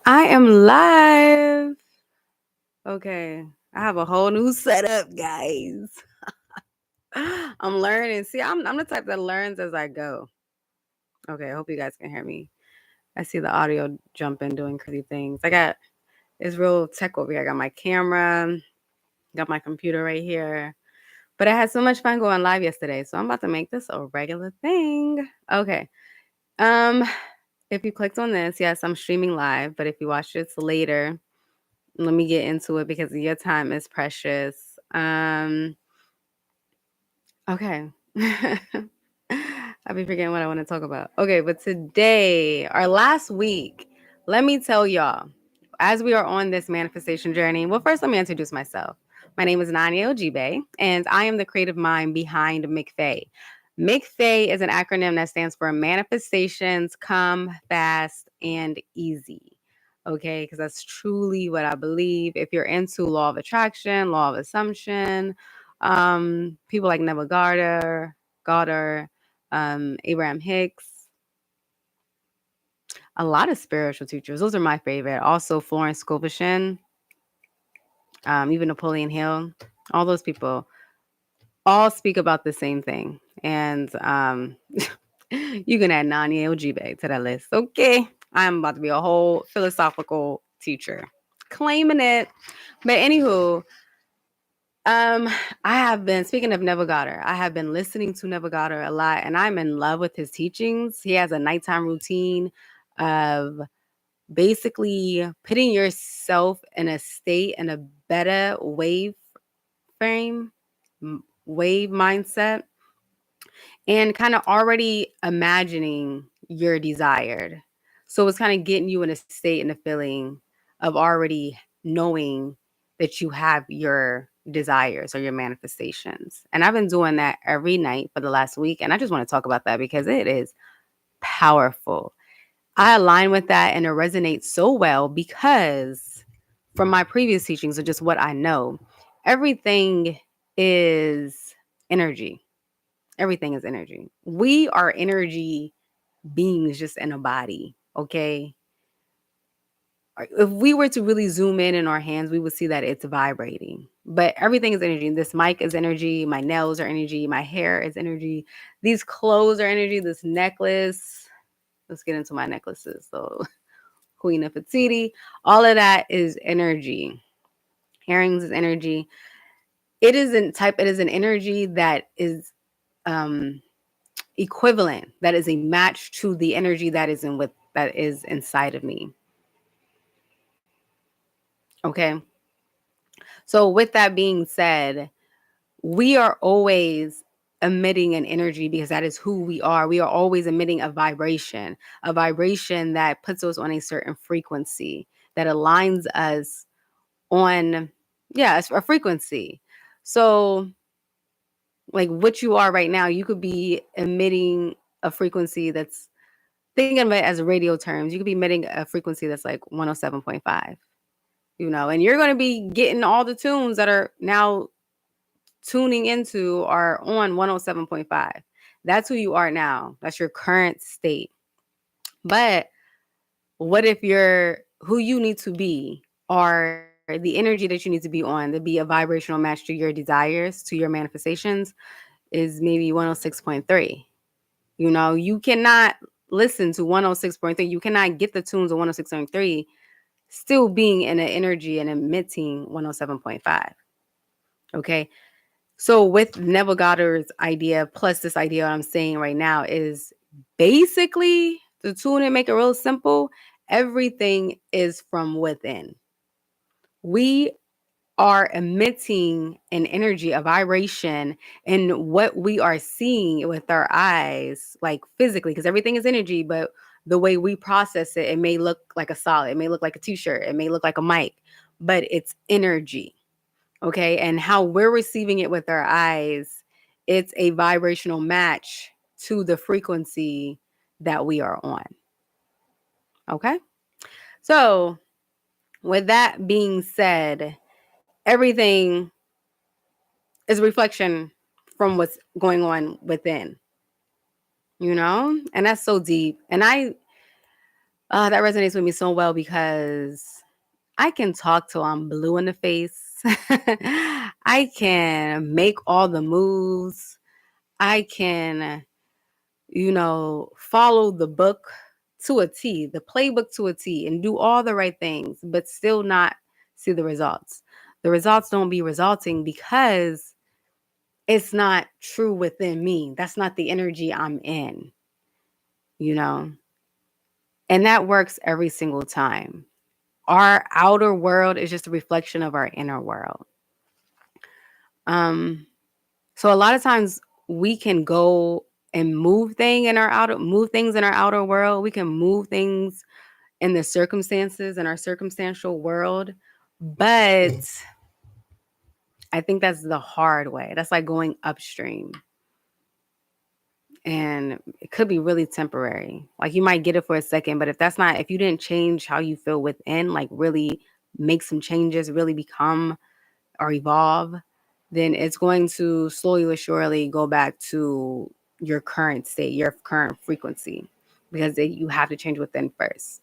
I am live. Okay. I have a whole new setup, guys. I'm learning. See, I'm the type that learns as I go. Okay, I hope you guys can hear me. I see the audio jumping, doing crazy things. I got it's real tech over here. I got my camera, got my computer right here. But I had so much fun going live yesterday, so I'm about to make this a regular thing. Okay. Um, if you clicked on this, yes, I'm streaming live, but if you watch this later, let me get into it because your time is precious. Okay. I'll be forgetting what I want to talk about. Okay, but today, our last week, let me tell y'all, as we are on this manifestation journey, well, first let me introduce myself. My name is Nanya Ojibe, and I am the creative mind behind M.C.F.A.E. M.C.F.A.E is an acronym that stands for Manifestations Come Fast and Easy. Okay, because that's truly what I believe. If you're into law of attraction, law of assumption, people like Neville Goddard, Abraham Hicks, a lot of spiritual teachers. Those are my favorite. Also, Florence Scovel, even Napoleon Hill. All those people all speak about the same thing. And you can add Nani Ojibe to that list. Okay. I'm about to be a whole philosophical teacher. Claiming it. But anywho, Um, I have been speaking of Neville Goddard. I have been listening to Neville Goddard a lot, and I'm in love with his teachings. He has a nighttime routine of basically putting yourself in a state in a better wave frame, wave mindset, and kind of already imagining your desired. So it's kind of getting you in a state and a feeling of already knowing that you have your desires or your manifestations. And I've been doing that every night for the last week. And I just want to talk about that because it is powerful. I align with that and it resonates so well because from my previous teachings or just what I know, everything is energy. Everything is energy. We are energy beings just in a body, okay? If we were to really zoom in our hands, we would see that it's vibrating. But everything is energy. This mic is energy. My nails are energy. My hair is energy. These clothes are energy. This necklace. Let's get into my necklaces. So, Queen of Fatiti, all of that is energy. Earrings is energy. It is an energy that is um equivalent, that is a match to the energy that is inside of me. Okay. So with that being said, we are always emitting an energy because that is who we are. We are always emitting a vibration that puts us on a certain frequency that aligns us on, yeah, it's a frequency. So like what you are right now, you could be emitting a frequency that's, thinking of it as radio terms, you could be emitting a frequency that's like 107.5, and you're going to be getting all the tunes that are now tuning into are on 107.5. That's who you are now. That's your current state. But what if who you need to be, or the energy that you need to be on to be a vibrational match to your desires, to your manifestations, is maybe 106.3? You cannot listen to 106.3. You cannot get the tunes of 106.3 still being in an energy and emitting 107.5. Okay. So with Neville Goddard's idea, plus this idea I'm saying right now, is basically to tune and make it real simple. Everything is from within. We are emitting an energy, a vibration, and what we are seeing with our eyes, like physically, because everything is energy, but the way we process it, it may look like a solid, it may look like a t-shirt, it may look like a mic, but it's energy. Okay. And how we're receiving it with our eyes, it's a vibrational match to the frequency that we are on. Okay. So, with that being said, everything is a reflection from what's going on within, and that's so deep. And That resonates with me so well because I can talk till I'm blue in the face. I can make all the moves. I can, follow the book to a T, the playbook to a T, and do all the right things, but still not see the results. The results don't be resulting because it's not true within me. That's not the energy I'm in, you know? And that works every single time. Our outer world is just a reflection of our inner world. Um, so a lot of times we can go and move things in our outer world. We can move things in the circumstances in our circumstantial world. But I think that's the hard way. That's like going upstream. And it could be really temporary. Like you might get it for a second, but if you didn't change how you feel within, like really make some changes, really become or evolve, then it's going to slowly or surely go back to your current state, your current frequency, because you have to change within first.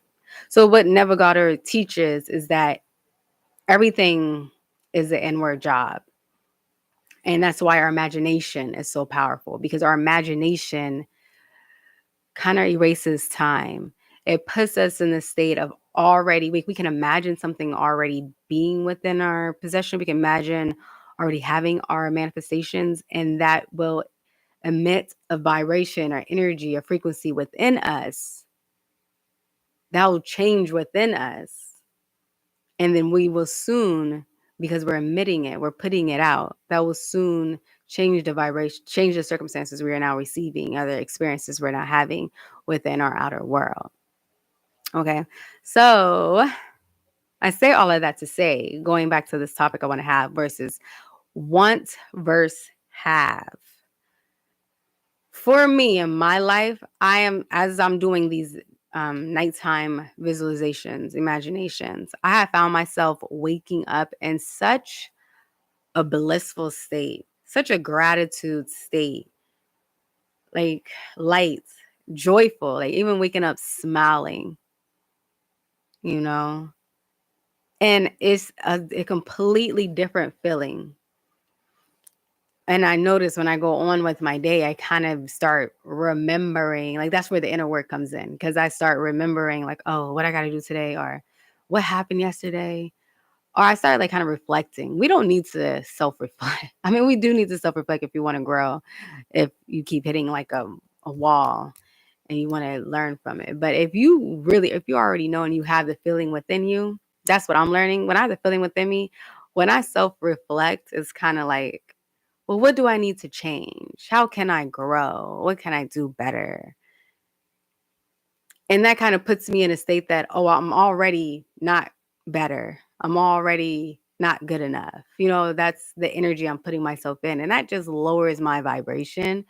So what Navigator teaches is that everything is an inward job. And that's why our imagination is so powerful, because our imagination kind of erases time. It puts us in the state of already, we can imagine something already being within our possession. We can imagine already having our manifestations, and that will emit a vibration or energy, a frequency within us that will change within us. And then we will soon, because we're emitting it, we're putting it out, that will soon change the vibration, change the circumstances we are now receiving, other experiences we're now having within our outer world. Okay. So I say all of that to say, going back to this topic I want to have versus want versus have. For me in my life, as I'm doing these nighttime visualizations, imaginations, I have found myself waking up in such a blissful state, such a gratitude state, like light, joyful, like even waking up smiling, you know? And it's a completely different feeling. And I notice when I go on with my day, I kind of start remembering, like that's where the inner work comes in, because I start remembering, like, oh, what I got to do today, or what happened yesterday. Or I started like kind of reflecting. We don't need to self-reflect. I mean, we do need to self-reflect if you want to grow, if you keep hitting like a wall and you want to learn from it. But if you already know and you have the feeling within you, that's what I'm learning. When I have the feeling within me, when I self-reflect, it's kind of like, well, what do I need to change? How can I grow? What can I do better? And that kind of puts me in a state that, oh, I'm already not better. I'm already not good enough. That's the energy I'm putting myself in. And that just lowers my vibration.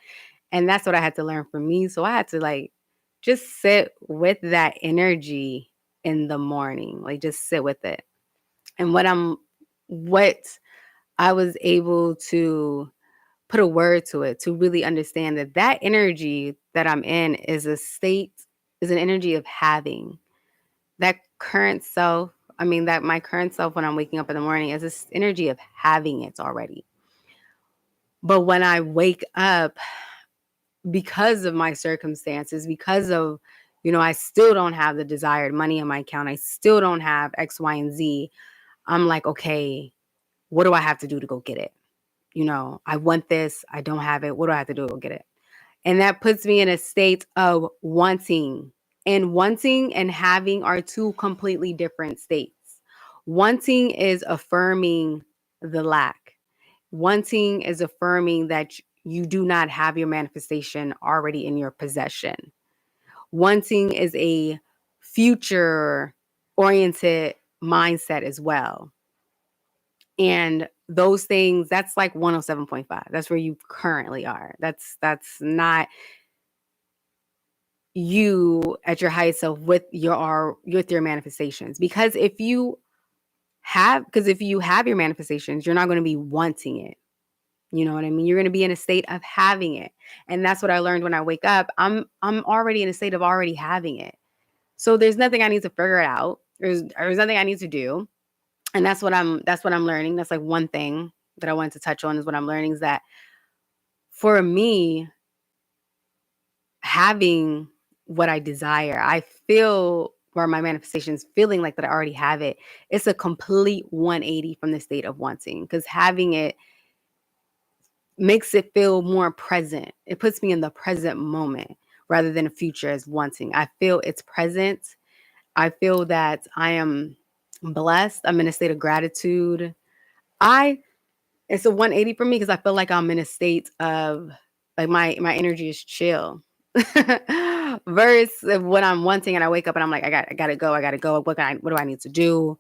And that's what I had to learn from me. So I had to like just sit with that energy in the morning, like just sit with it. And what I was able to put a word to it, to really understand that energy that I'm in is an energy of having. That current self, that my current self when I'm waking up in the morning is this energy of having it already. But when I wake up, because of my circumstances, because of, I still don't have the desired money in my account, I still don't have X, Y, and Z. I'm like, okay, what do I have to do to go get it? I want this, I don't have it. What do I have to do to go get it? And that puts me in a state of wanting. And wanting and having are two completely different states. Wanting is affirming the lack. Wanting is affirming that you do not have your manifestation already in your possession. Wanting is a future oriented mindset as well. And those things, that's like 107.5. That's where you currently are. That's not you at your highest self with your manifestations. Because if you have your manifestations, you're not going to be wanting it. You know what I mean? You're going to be in a state of having it. And that's what I learned when I wake up. I'm already in a state of already having it. So there's nothing I need to figure it out. There's nothing I need to do. And that's what I'm learning. That's like one thing that I wanted to touch on is what I'm learning is that for me, having what I desire, I feel where my manifestations feeling like that I already have it. It's a complete 180 from the state of wanting because having it makes it feel more present. It puts me in the present moment rather than a future as wanting. I feel it's present. I feel that I am blessed. I'm in a state of gratitude. I It's a 180 for me because I feel like I'm in a state of like my energy is chill. Versus when I'm wanting and I wake up and I'm like, I gotta go, I gotta go. What do I need to do?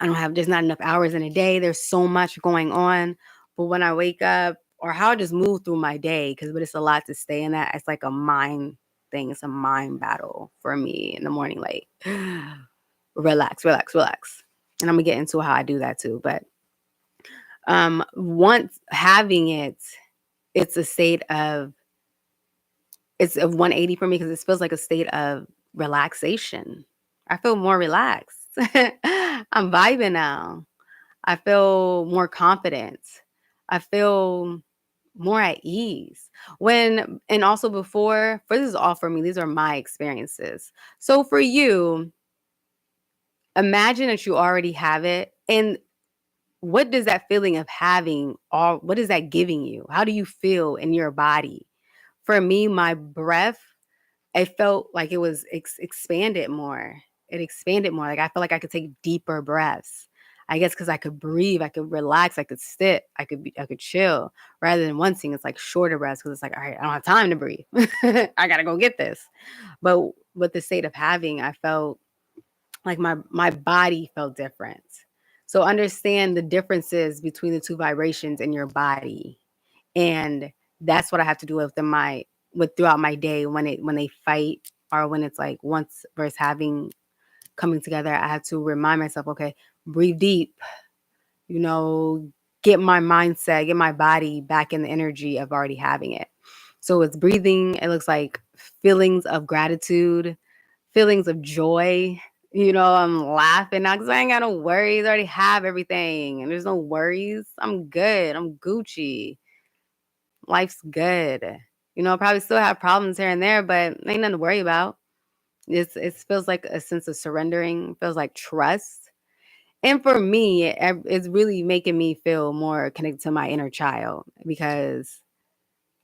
There's not enough hours in a day. There's so much going on. But when I wake up, or how I just move through my day, but it's a lot to stay in that. It's like a mind thing. It's a mind battle for me in the morning. Like, relax, relax, relax. And I'm gonna get into how I do that too. But once having it, it's a state of it's a 180 for me because it feels like a state of relaxation. I feel more relaxed. I'm vibing now. I feel more confident. I feel more at ease. And also for this is all for me, these are my experiences. So for you, imagine that you already have it. And what does that feeling of having all, what is that giving you? How do you feel in your body? For me, my breath, it felt like it was expanded more. It expanded more. Like I felt like I could take deeper breaths. I guess because I could breathe, I could relax, I could sit, I could chill. Rather than one thing, it's like shorter breaths because it's like, all right, I don't have time to breathe. I gotta go get this. But with the state of having, I felt like my body felt different. So understand the differences between the two vibrations in your body, and that's what I have to do with throughout my day when they fight or when it's like once versus having coming together. I have to remind myself, okay, breathe deep, you know, get my mindset, get my body back in the energy of already having it. So it's breathing. It looks like feelings of gratitude, feelings of joy. I'm laughing now because I ain't got no worries. I already have everything, and there's no worries. I'm good. I'm Gucci. Life's good. I probably still have problems here and there, but ain't nothing to worry about. It feels like a sense of surrendering. It feels like trust. And for me, it's really making me feel more connected to my inner child because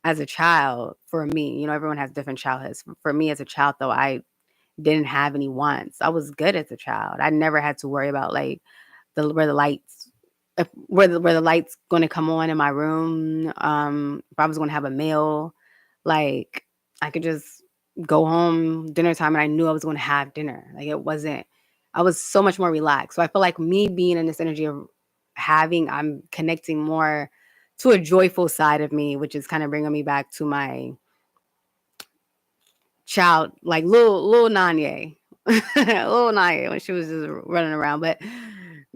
as a child, for me, everyone has different childhoods. For me, as a child, though, I didn't have any wants. I was good as a child. I never had to worry about like where the lights where the lights going to come on in my room. If I was going to have a meal, like I could just go home dinner time and I knew I was going to have dinner. Like it wasn't. I was so much more relaxed. So I feel like me being in this energy of I'm connecting more to a joyful side of me, which is kind of bringing me back to my child, like little Nanye, little Nanye when she was just running around. But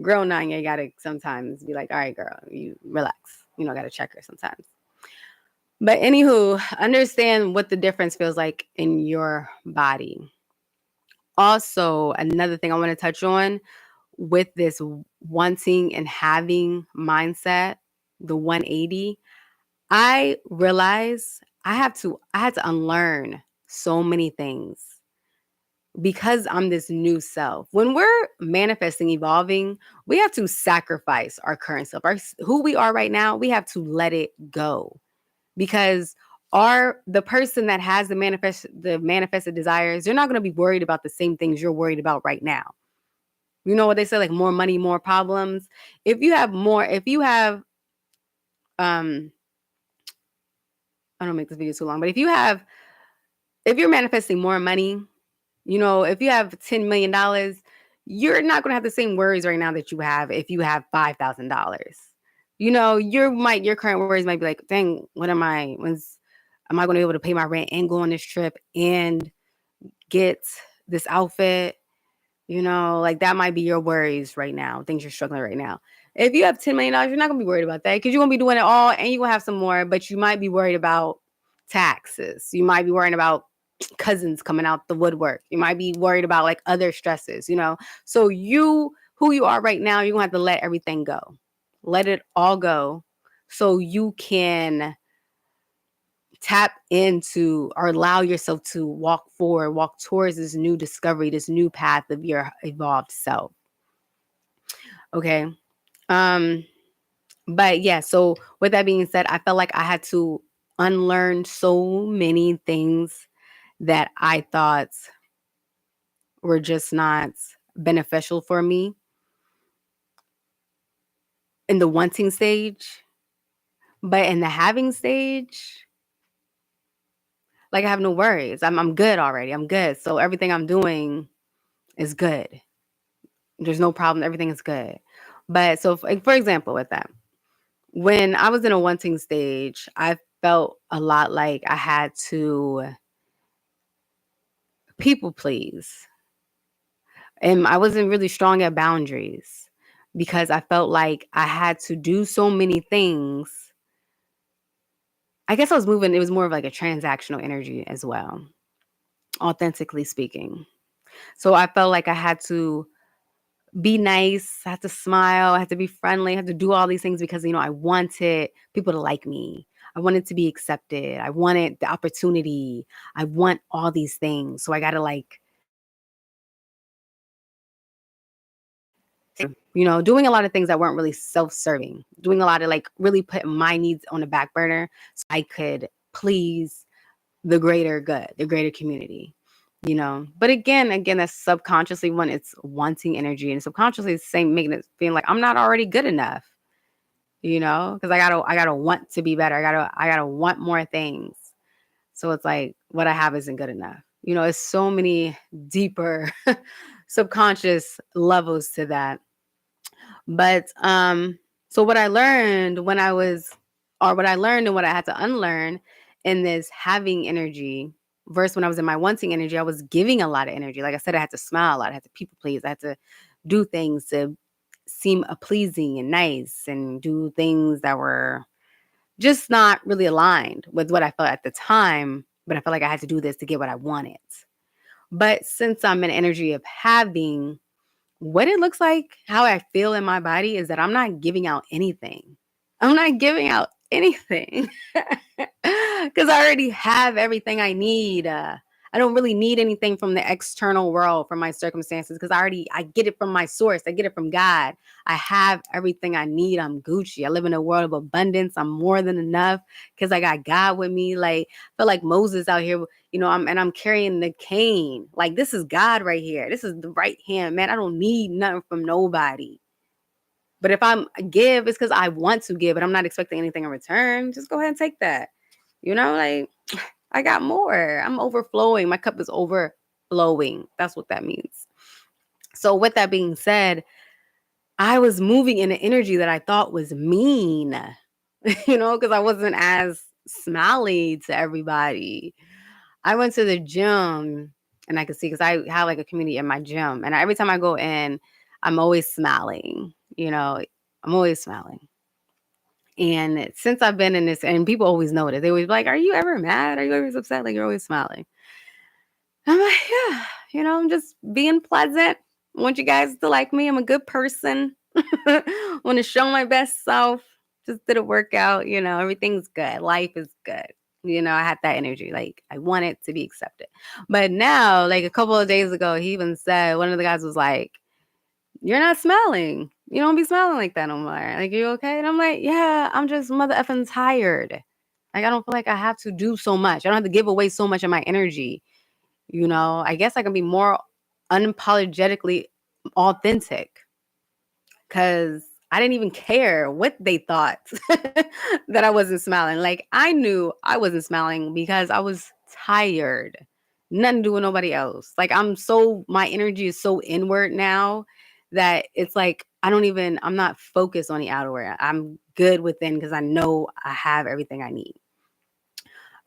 grown Nanye gotta sometimes be like, all right, girl, you relax. Gotta check her sometimes. But anywho, understand what the difference feels like in your body. Also, another thing I want to touch on with this wanting and having mindset, the 180, I realized I had to unlearn so many things because I'm this new self. When we're manifesting, evolving, we have to sacrifice our current self. Who we are right now, we have to let it go because the person that has the manifested desires, they're not going to be worried about the same things you're worried about right now. You know what they say, like more money, more problems. If you have I don't make this video too long, but if you're manifesting more money, if you have $10 million, you're not going to have the same worries right now that you have if you have $5,000. Your current worries might be like, dang, am I going to be able to pay my rent and go on this trip and get this outfit? Like that might be your worries right now, things you're struggling right now. If you have $10 million, you're not going to be worried about that because you're going to be doing it all and you're going to have some more, but you might be worried about taxes. You might be worrying about cousins coming out the woodwork. You might be worried about like other stresses, you know. So who you are right now, you're gonna have to let everything go. Let it all go so you can tap into or allow yourself to walk forward, walk towards this new discovery, this new path of your evolved self. Okay. Um, but yeah, so with that being said, I felt like I had to unlearn so many things that I thought were just not beneficial for me in the wanting stage. But in the having stage, like I have no worries. I'm good already. I'm good. So everything I'm doing is good. There's no problem. Everything is good. But so, for example, with that, when I was in a wanting stage, I felt a lot like I had to people please. And I wasn't really strong at boundaries because I felt like I had to do so many things. I guess I was moving, it was more of like a transactional energy as well, authentically speaking. So I felt like I had to be nice, I had to smile, I had to be friendly, I had to do all these things because, I wanted people to like me. I wanted to be accepted. I wanted the opportunity. I want all these things. So I got to like, doing a lot of things that weren't really self-serving, doing a lot of like really putting my needs on the back burner so I could please the greater good, the greater community. But again, that's subconsciously when it's wanting energy, and subconsciously it's saying, making it feeling like I'm not already good enough, because I gotta want to be better. I gotta want more things. So it's like what I have isn't good enough. It's so many deeper subconscious levels to that. But so what I learned when I was, or what I learned and what I had to unlearn in this having energy versus when I was in my wanting energy, I was giving a lot of energy. Like I said, I had to smile a lot, I had to people please, I had to do things to seem pleasing and nice and do things that were just not really aligned with what I felt at the time. But I felt like I had to do this to get what I wanted. But since I'm in energy of having, what it looks like, how I feel in my body is that I'm not giving out anything. I'm not giving out anything because I already have everything I need. I don't really need anything from the external world, from my circumstances, because I get it from my source. I get it from God. I have everything I need. I'm Gucci. I live in a world of abundance. I'm more than enough because I got God with me. Like, I feel like Moses out here, I'm carrying the cane. Like, this is God right here. This is the right hand, man. I don't need nothing from nobody. But if give, it's because I want to give, but I'm not expecting anything in return. Just go ahead and take that. Like, I got more. I'm overflowing. My cup is overflowing. That's what that means. So with that being said, I was moving in an energy that I thought was mean, because I wasn't as smiley to everybody. I went to the gym and I could see, because I have like a community in my gym. And every time I go in, I'm always smiling, I'm always smiling. And since I've been in this, and people always notice, they always be like, are you ever mad? Are you always upset? Like, you're always smiling. I'm like, yeah, I'm just being pleasant. I want you guys to like me. I'm a good person. Want to show my best self. Just did a workout, everything's good. Life is good. I had that energy. Like, I want it to be accepted. But now, like a couple of days ago, he even said, one of the guys was like, you're not smiling. You don't be smiling like that no more. Like, you okay? And I'm like, yeah, I'm just mother effing tired. Like, I don't feel like I have to do so much. I don't have to give away so much of my energy. I guess I can be more unapologetically authentic because I didn't even care what they thought that I wasn't smiling. Like, I knew I wasn't smiling because I was tired. Nothing to do with nobody else. Like, my energy is so inward now that it's like, I'm not focused on the outerwear. I'm good within because I know I have everything I need.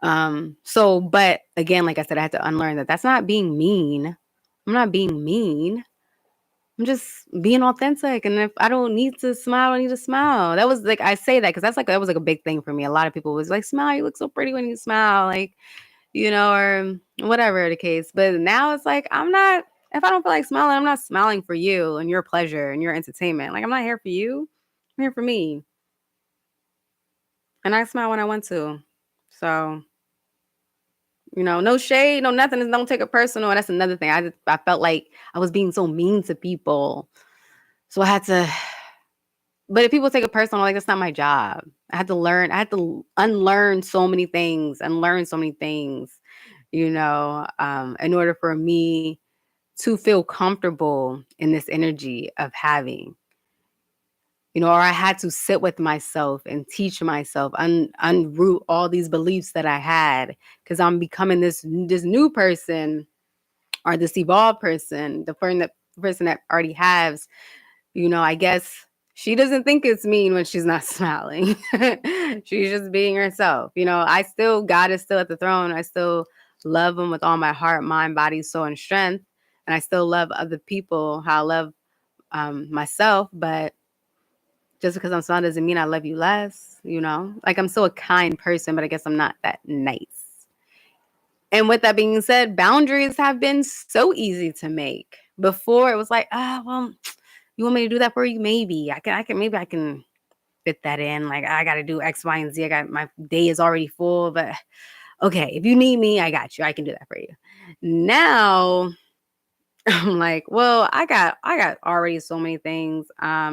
But again, like I said, I had to unlearn that that's not being mean. I'm not being mean. I'm just being authentic. And if I don't need to smile, I need to smile. That was like, I say that because that was like a big thing for me. A lot of people was like, smile, you look so pretty when you smile. Like, or whatever the case. But now it's like, if I don't feel like smiling, I'm not smiling for you and your pleasure and your entertainment. Like, I'm not here for you. I'm here for me. And I smile when I want to. So, no shade, no nothing. Don't take it personal. And that's another thing. I felt like I was being so mean to people. So I had to, but if people take it personal, like, that's not my job. I had to unlearn so many things and learn so many things, in order for me to feel comfortable in this energy of having, or I had to sit with myself and teach myself, unroot all these beliefs that I had, because I'm becoming this new person, or this evolved person, the person that already has, I guess she doesn't think it's mean when she's not smiling. She's just being herself. God is still at the throne. I still love him with all my heart, mind, body, soul, and strength. And I still love other people how I love myself. But just because I'm smiling doesn't mean I love you less, Like, I'm still a kind person, but I guess I'm not that nice. And with that being said, boundaries have been so easy to make. Before, it was like, well, you want me to do that for you? Maybe maybe I can fit that in. Like, I got to do X, Y, and Z. My day is already full, but okay, if you need me, I got you. I can do that for you. Now, I'm like, well, I got already so many things. I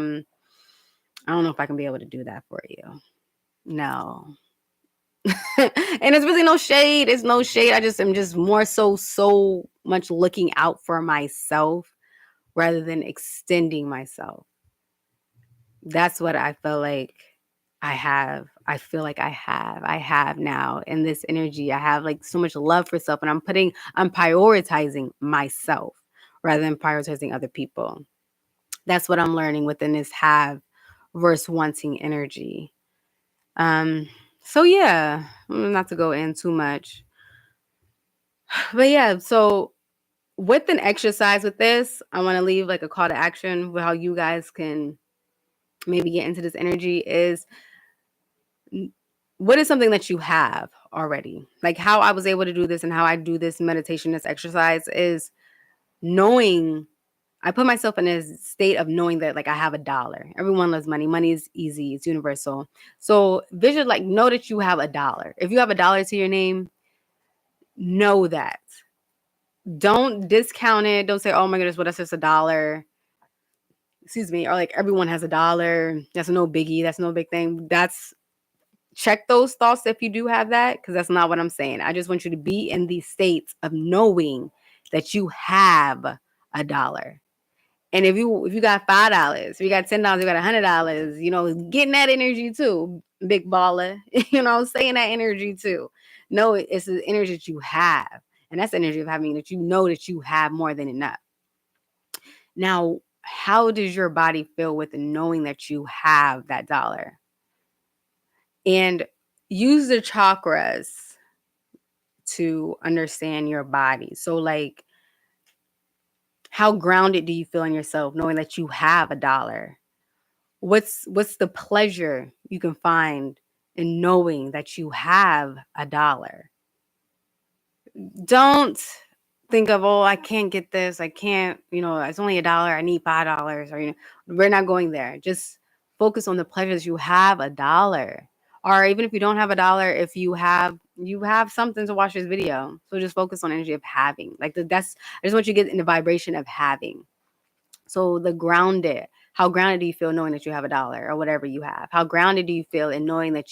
don't know if I can be able to do that for you. No. And it's really no shade. It's no shade. I'm just more so much looking out for myself rather than extending myself. That's what I feel like I have. I feel like I have now in this energy. I have like so much love for self, and I'm prioritizing myself rather than prioritizing other people. That's what I'm learning within this have versus wanting energy. So yeah, not to go in too much. But yeah, so with an exercise with this, I want to leave like a call to action with how you guys can maybe get into this energy is, what is something that you have already? Like, how I was able to do this and how I do this meditation, this exercise, is knowing. I put myself in a state of knowing that, like, I have $1. Everyone loves money. Money is easy. It's universal. So know that you have $1. If you have $1 to your name, know that. Don't discount it. Don't say, oh my goodness, what is this, $1? Excuse me. Or like, everyone has $1. That's no biggie. That's no big thing. Check those thoughts if you do have that, because that's not what I'm saying. I just want you to be in these states of knowing that you have $1. And if you got $5, if you got $10, you got $100, getting that energy too, big baller, saying that energy too. No, it's the energy that you have. And that's the energy of having that that you have more than enough. Now, how does your body feel with knowing that you have that dollar? And use the chakras to understand your body. So, like, how grounded do you feel in yourself knowing that you have $1? What's the pleasure you can find in knowing that you have $1? Don't think of, oh, I can't get this. I can't, it's only $1. I need $5. Or, we're not going there. Just focus on the pleasures. You have $1. Or even if you don't have $1, if you have something to watch this video. So just focus on energy of having. Like, I just want you to get in the vibration of having. So how grounded do you feel knowing that you have $1 or whatever you have? How grounded do you feel in knowing that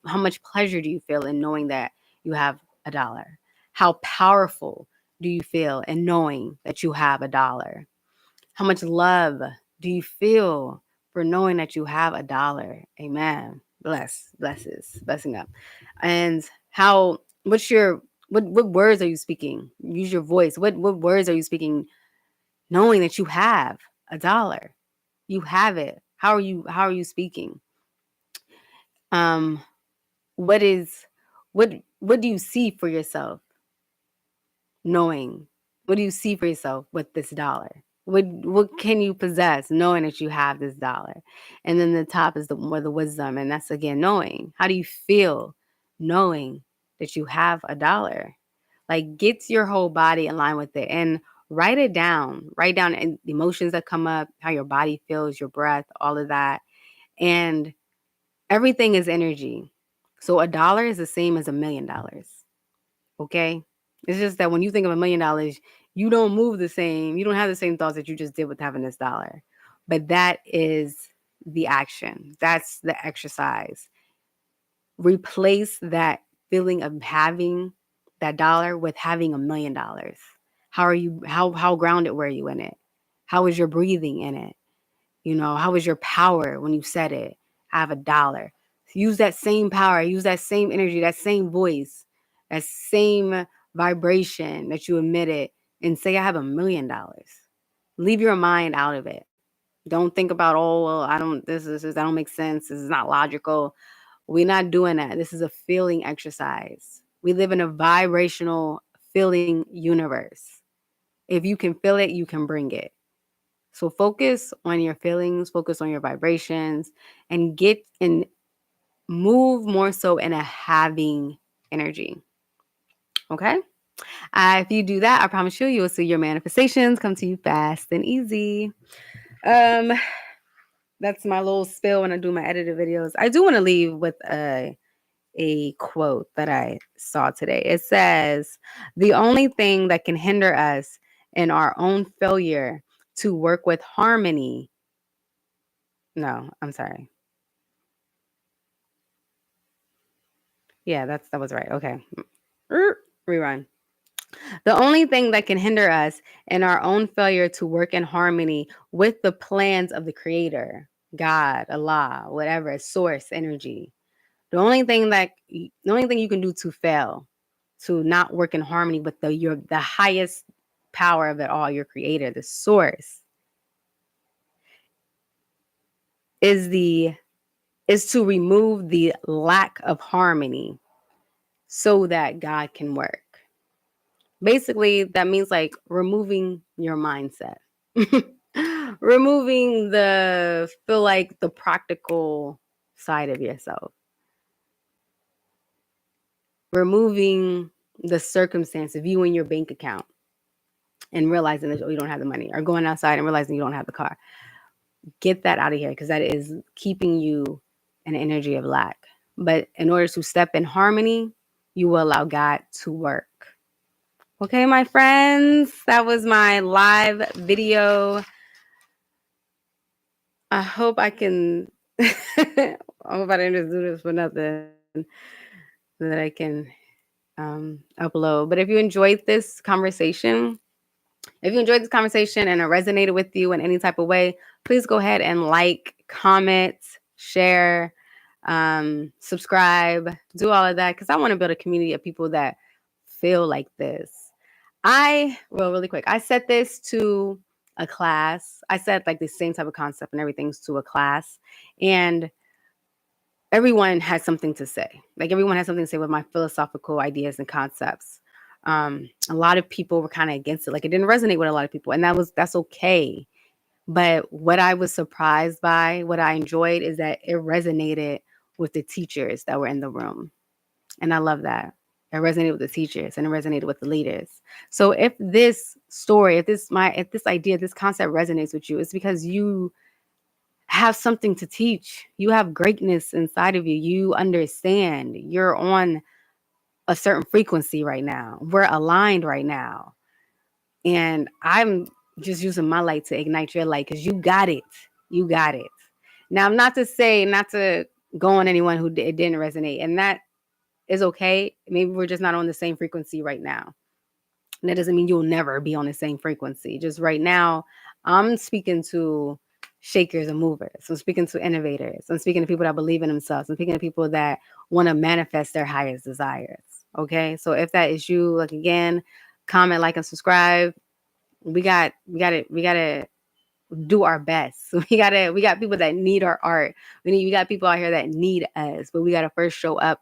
how much pleasure do you feel in knowing that you have $1? How powerful do you feel in knowing that you have $1? How much love do you feel for knowing that you have $1? Amen. Blessing up. And what words are you speaking? Use your voice. What words are you speaking knowing that you have $1? You have it. How are you speaking? What do you see for yourself knowing? What do you see for yourself with this $1? What can you possess knowing that you have this $1? And then the top is the wisdom, and that's again knowing. How do you feel knowing that you have a dollar. Like, get your whole body in line with it and write it down. Write down the emotions that come up, how your body feels, your breath, all of that. And everything is energy. So a dollar is the same as $1,000,000. Okay? It's just that when you think of $1,000,000, you don't move the same. You don't have the same thoughts that you just did with having this dollar. But that is the action. That's the exercise. Replace that feeling of having that dollar with having $1,000,000. How grounded were you in it? How was your breathing in it? How was your power when you said it? I have a dollar. Use that same power, use that same energy, that same voice, that same vibration that you emitted and say, I have $1,000,000. Leave your mind out of it. Don't think about, oh, well, that don't make sense. This is not logical. We're not doing that. This is a feeling exercise. We live in a vibrational feeling universe. If you can feel it, you can bring it. So focus on your feelings, focus on your vibrations, and get and move more so in a having energy. Okay? If you do that, I promise you will see your manifestations come to you fast and easy. Um, that's my little spill when I do my edited videos. I do want to leave with a quote that I saw today. It says, the only thing that can hinder us in our own failure to work with harmony. No, I'm sorry. Yeah, that was right. Okay. Rerun. The only thing that can hinder us in our own failure to work in harmony with the plans of the creator, God, Allah, whatever, source, energy. The only thing you can do to fail, to not work in harmony with the highest power of it all, your creator, the source, is to remove the lack of harmony so that God can work. Basically, that means like removing your mindset. Removing the practical side of yourself. Removing the circumstance of you and your bank account and realizing that you don't have the money, or going outside and realizing you don't have the car. Get that out of here, because that is keeping you in an energy of lack. But in order to step in harmony, you will allow God to work. Okay, my friends, that was my live video. I hope I can. I hope I didn't just do this for nothing, so that I can upload. But if you enjoyed this conversation and it resonated with you in any type of way, please go ahead and like, comment, share, subscribe, do all of that, because I want to build a community of people that feel like this. Really quick, I set this to a class. I set like the same type of concept and everything to a class, and everyone has something to say. Like, everyone has something to say with my philosophical ideas and concepts. A lot of people were kind of against it. Like, it didn't resonate with a lot of people, and that's okay. But what I was surprised by, what I enjoyed, is that it resonated with the teachers that were in the room. And I love that. It resonated with the teachers and it resonated with the leaders. So if this story, if this idea, this concept resonates with you, it's because you have something to teach. You have greatness inside of you. You understand. You're on a certain frequency right now. We're aligned right now. And I'm just using my light to ignite your light, because you got it. You got it. Now, I'm not to go on anyone who it didn't resonate. And that is okay. Maybe we're just not on the same frequency right now. And that doesn't mean you'll never be on the same frequency. Just right now, I'm speaking to shakers and movers. I'm speaking to innovators. I'm speaking to people that believe in themselves. I'm speaking to people that want to manifest their highest desires. Okay. So if that is you, like, again, comment, like, and subscribe. We gotta do our best. We got people that need our art. We got people out here that need us, but we gotta first show up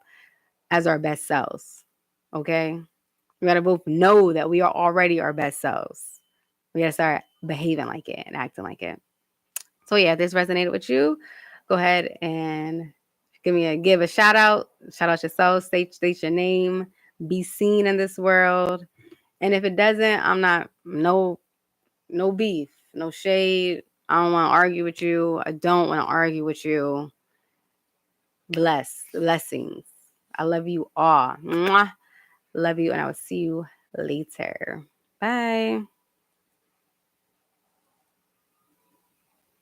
as our best selves. Okay. We gotta both know that we are already our best selves. We gotta start behaving like it and acting like it. So yeah, if this resonated with you, go ahead and give a shout out. Shout out yourself. State your name. Be seen in this world. And if it doesn't, I'm not no beef, no shade. I don't want to argue with you. I don't want to argue with you. Blessings. I love you all. Mwah. Love you, and I will see you later. Bye.